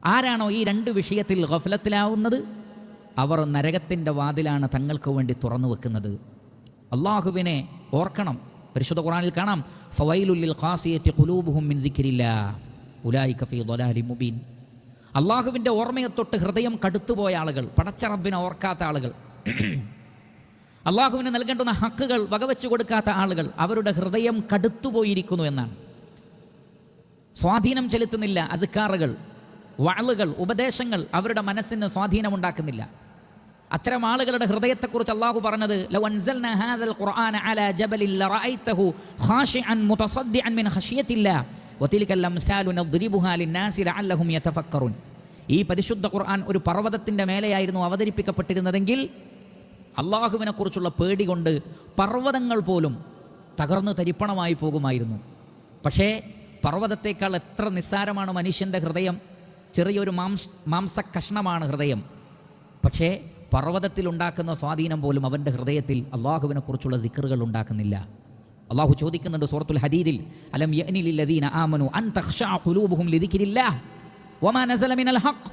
ആരാണോ ഈ രണ്ട് വിഷയത്തിൽ ഗഫലത്തിലാവുന്നത് അവർ നരകത്തിൻ്റെ വാതിലാണ് തങ്ങൾക്ക് വേണ്ടി തുറന്നു വെക്കുന്നത്. അള്ളാഹുവിനെ ഓർക്കണം. പരിശുദ്ധ ഖുർആനിൽ കാണാം, ഫവൈലുൽ ലിൽ ഖാസിയത്തി ഖുലൂബുഹും മിൻ ദിക്രില്ലാ ഉലൈക ഫീ ളലാലിൻ മുബീൻ. അള്ളാഹുവിൻ്റെ ഓർമ്മയെ തൊട്ട് ഹൃദയം കടുത്തുപോയ ആളുകൾ, പടച്ച റബ്ബിനെ ഓർക്കാത്ത ആളുകൾ, അള്ളാഹുവിന് നൽകേണ്ടുന്ന ഹക്കുകൾ വകവെച്ചു കൊടുക്കാത്ത ആളുകൾ, അവരുടെ ഹൃദയം കടുത്തുപോയിരിക്കുന്നു എന്നാണ്. സ്വാധീനം ചെലുത്തുന്നില്ല. അദ്കാറുകൾ, വഅളുകൾ, ഉപദേശങ്ങൾ അവരുടെ മനസ്സിന് സ്വാധീനമുണ്ടാക്കുന്നില്ല. അത്തരം ആളുകളുടെ ഹൃദയത്തെക്കുറിച്ച് അള്ളാഹു പറഞ്ഞത്, ലൗ അൻസൽനാ ഹാദൽ ഖുർആന അലാ ജബലിൻ ലറഅയ്തഹു ഖാശിഅൻ മുതസദ്ദിഅൻ മിൻ ഖശിയത്തില്ലാ വതിൽകൽ അംസാലു നദ്രിബുഹാ ലിന്നാസി ലഅല്ലഹും യതഫക്കറുൻ. ഈ പരിശുദ്ധ ഖുർആൻ ഒരു പർവ്വതത്തിൻ്റെ മേലെയായിരുന്നു അവതരിപ്പിക്കപ്പെട്ടിരുന്നതെങ്കിൽ അള്ളാഹുവിനെക്കുറിച്ചുള്ള പേടി കൊണ്ട് പർവ്വതങ്ങൾ പോലും തകർന്ന് തരിപ്പണമായി പോകുമായിരുന്നു. പക്ഷേ പർവ്വതത്തേക്കാൾ എത്ര നിസ്സാരമാണ് മനുഷ്യൻ്റെ ഹൃദയം. ചെറിയൊരു മാംസക്കഷ്ണമാണ് ഹൃദയം. പക്ഷേ പർവ്വതത്തിലുണ്ടാക്കുന്ന സ്വാധീനം പോലും അവൻ്റെ ഹൃദയത്തിൽ അള്ളാഹുവിനെക്കുറിച്ചുള്ള ദിക്റുകൾ ഉണ്ടാക്കുന്നില്ല. അള്ളാഹു ചോദിക്കുന്നുണ്ട് സൂറത്തുൽ ഹദീദിൽ, അലം യഅനി ലില്ലദീന ആമനു അൻ തഖ്ശഅ ഖുലൂബുഹും ലിദിക്രില്ലാഹ് വമാ നസല മിനൽ ഹഖ്.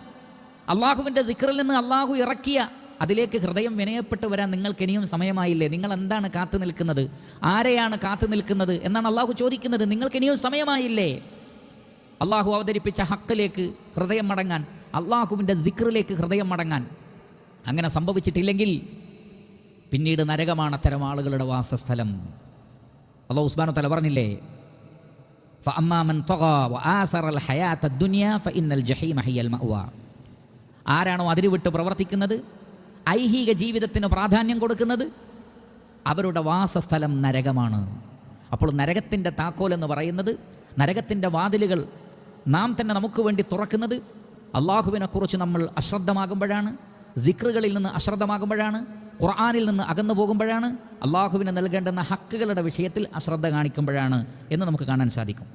അള്ളാഹുവിൻ്റെ ദിക്റിൽ നിന്ന് അള്ളാഹു ഇറക്കിയ അതിലേക്ക് ഹൃദയം വിനയപ്പെട്ട് വരാൻ നിങ്ങൾക്ക് ഇനിയും സമയമായില്ലേ? നിങ്ങൾ എന്താണ് കാത്തു നിൽക്കുന്നത്? ആരെയാണ് കാത്തു നിൽക്കുന്നത് എന്നാണ് അള്ളാഹു ചോദിക്കുന്നത്. നിങ്ങൾക്ക് ഇനിയും സമയമായില്ലേ? അള്ളാഹു അവതരിപ്പിച്ച ഹക്കിലേക്ക് ഹൃദയം മടങ്ങാൻ, അള്ളാഹുവിൻ്റെ ദിക്റിലേക്ക് ഹൃദയം മടങ്ങാൻ. അങ്ങനെ സംഭവിച്ചിട്ടില്ലെങ്കിൽ പിന്നീട് നരകമാണ് അത്തരം ആളുകളുടെ വാസസ്ഥലം. അല്ലാഹു സുബ്ഹാനഹു വ തആല പറഞ്ഞില്ലേ, ഫഅമ്മാ മൻ തഗാ വആസറൽ ഹയാത്തദ് ദുനിയാ ഫഇന്നൽ ജഹീമ ഹിയൽ മഅ്വാ. ആരാണോ അതിരുവിട്ട് പ്രവർത്തിക്കുന്നത്, ഐഹിക ജീവിതത്തിന് പ്രാധാന്യം കൊടുക്കുന്നത്, അവരുടെ വാസസ്ഥലം നരകമാണ്. അപ്പോൾ നരകത്തിൻ്റെ താക്കോൽ എന്ന് പറയുന്നത്, നരകത്തിൻ്റെ വാതിലുകൾ നാം തന്നെ നമുക്ക് വേണ്ടി തുറക്കുന്നത് അള്ളാഹുവിനെക്കുറിച്ച് നമ്മൾ അശ്രദ്ധമാകുമ്പോഴാണ്, ദിക്റുകളിൽ നിന്ന് അശ്രദ്ധമാകുമ്പോഴാണ്, ഖുർആനിൽ നിന്ന് അകന്നു പോകുമ്പോഴാണ്, അള്ളാഹുവിന് നൽകേണ്ടുന്ന ഹക്കുകളുടെ വിഷയത്തിൽ അശ്രദ്ധ കാണിക്കുമ്പോഴാണ് എന്ന് നമുക്ക് കാണാൻ സാധിക്കും.